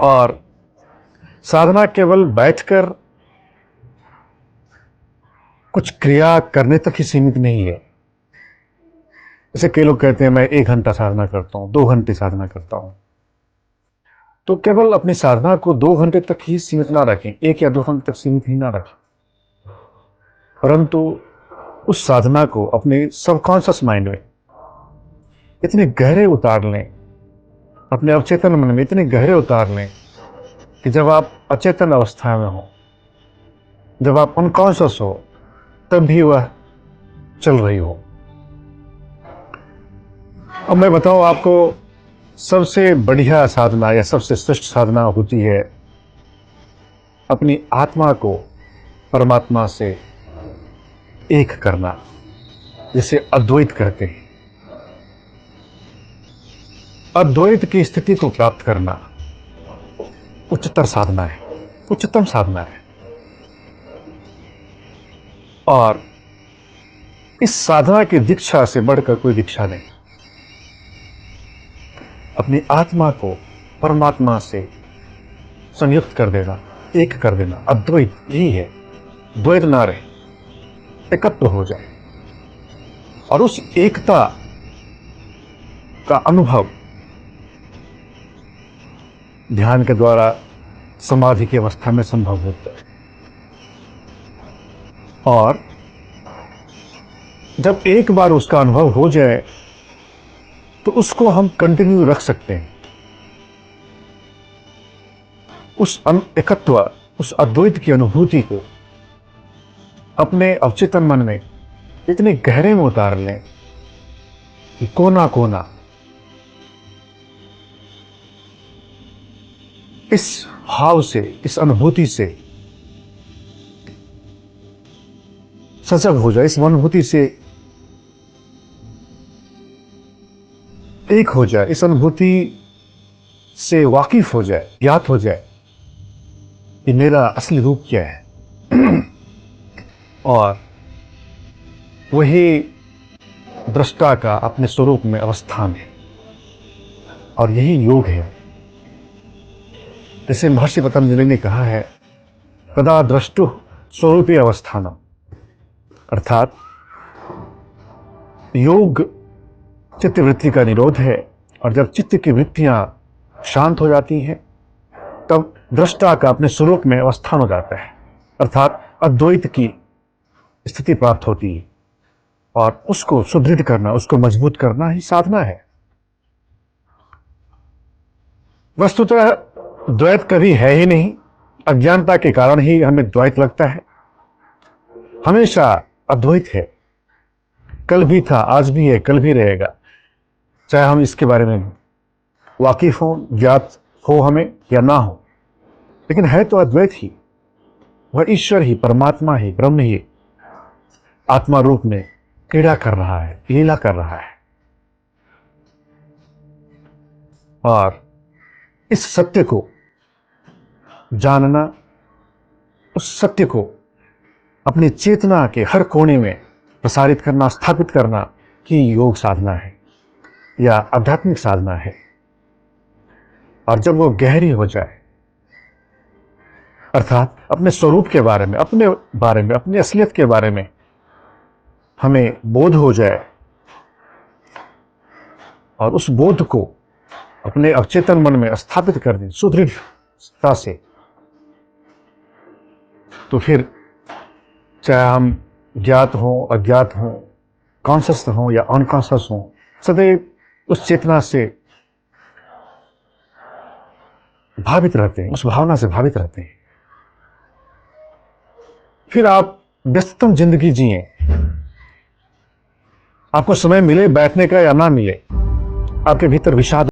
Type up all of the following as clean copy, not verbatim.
और साधना केवल बैठकर कुछ क्रिया करने तक ही सीमित नहीं है। जैसे कई लोग कहते हैं मैं 1 घंटा साधना करता हूँ, 2 घंटे साधना करता हूँ। तो केवल अपनी साधना को 2 घंटे तक ही सीमित ना रखें, 1 या 2 घंटे तक सीमित ही ना रखें, परंतु उस साधना को अपने सबकॉन्शियस माइंड में इतने गहरे उतार लें, अपने अवचेतन मन में इतने गहरे उतार लें कि जब आप अचेतन अवस्था में हो, जब आप अनकॉन्शियस हो, तब भी वह चल रही हो। अब मैं बताऊं आपको, सबसे बढ़िया साधना या सबसे श्रेष्ठ साधना होती है अपनी आत्मा को परमात्मा से एक करना, जिसे अद्वैत कहते हैं। अद्वैत की स्थिति को प्राप्त करना उच्चतर साधना है, उच्चतम साधना है। और इस साधना की दीक्षा से बढ़कर कोई दीक्षा नहीं। अपनी आत्मा को परमात्मा से संयुक्त कर देना, एक कर देना, अद्वैत यही है। द्वैत ना रहे, एकत्व हो जाए और उस एकता का अनुभव ध्यान के द्वारा समाधि की अवस्था में संभव होता है। और जब एक बार उसका अनुभव हो जाए तो उसको हम कंटिन्यू रख सकते हैं। उस एकत्व, उस अद्वैत की अनुभूति को अपने अवचेतन मन में इतने गहरे में उतार लें कि कोना कोना इस भाव से, इस अनुभूति से सजग हो जाए, इस अनुभूति से एक हो जाए, इस अनुभूति से वाकिफ हो जाए, ज्ञात हो जाए कि मेरा असली रूप क्या है। और वही दृष्टा का अपने स्वरूप में अवस्थान है। और यही योग है। जैसे महर्षि पतंजलि ने कहा है, तदा द्रष्टु स्वरूपी अवस्थानम, अर्थात योग चित्त वृत्ति का निरोध है। और जब चित्त की वृत्तियां शांत हो जाती हैं, तब दृष्टा का अपने स्वरूप में अवस्थान हो जाता है, अर्थात अद्वैत की स्थिति प्राप्त होती है। और उसको सुदृढ़ करना, उसको मजबूत करना ही साधना है। वस्तुतः द्वैत कभी है ही नहीं, अज्ञानता के कारण ही हमें द्वैत लगता है। हमेशा अद्वैत है, कल भी था, आज भी है, कल भी रहेगा, चाहे हम इसके बारे में वाकिफ हो, ज्ञात हो हमें या ना हो, लेकिन है तो अद्वैत ही। वह ईश्वर ही, परमात्मा ही, ब्रह्म ही आत्मा रूप में क्रीड़ा कर रहा है, लीला कर रहा है। और इस सत्य को जानना, उस सत्य को अपनी चेतना के हर कोने में प्रसारित करना, स्थापित करना ही योग साधना है या आध्यात्मिक साधना है। और जब वो गहरी हो जाए, अर्थात अपने स्वरूप के बारे में, अपने बारे में, अपनी असलियत के बारे में हमें बोध हो जाए और उस बोध को अपने अवचेतन मन में स्थापित कर दें सुदृढ़ता से, तो फिर चाहे हम ज्ञात हों, अज्ञात हों, कॉन्शियस हों या अनकॉन्शियस हों, सदैव उस चेतना से भावित रहते हैं, उस भावना से भावित रहते हैं। फिर आप व्यस्ततम जिंदगी जिए, आपको समय मिले बैठने का या ना मिले, आपके भीतर विषाद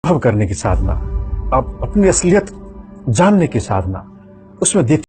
अनुभव करने की साधना, आप अपनी असलियत जानने की साधना, उसमें देख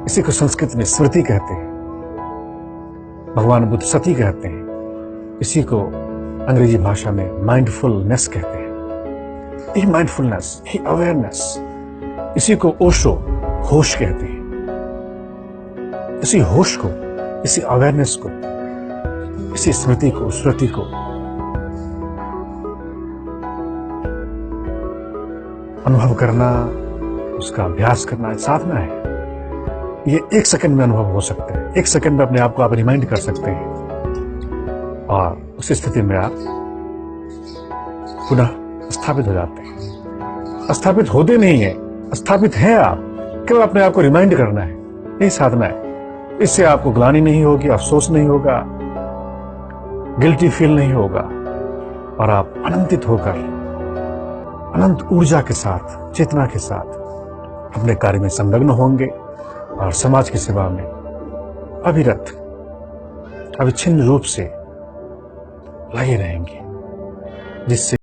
इसी को संस्कृत में स्मृति कहते हैं, भगवान बुद्ध सती कहते हैं, इसी को अंग्रेजी भाषा में माइंडफुलनेस कहते हैं। यही माइंडफुलनेस, यही अवेयरनेस, इसी को ओशो होश कहते हैं। इसी होश को, इसी अवेयरनेस को, इसी स्मृति को, श्रुति को अनुभव करना, उसका अभ्यास करना साधना है। ये एक सेकंड में अनुभव हो सकते हैं, एक सेकंड में अपने आप को आप रिमाइंड कर सकते हैं और उस स्थिति में आप पुनः स्थापित हो जाते हैं। स्थापित होते नहीं है, स्थापित हैं आप, केवल अपने आप को रिमाइंड करना है, यही साधना है। इससे आपको ग्लानि नहीं होगी, अफसोस नहीं होगा, गिल्टी फील नहीं होगा और आप आनंदित होकर अनंत ऊर्जा के साथ, चेतना के साथ अपने कार्य में संलग्न होंगे और समाज की सेवा में अविरत, अविच्छिन्न रूप से लगे रहेंगे, जिससे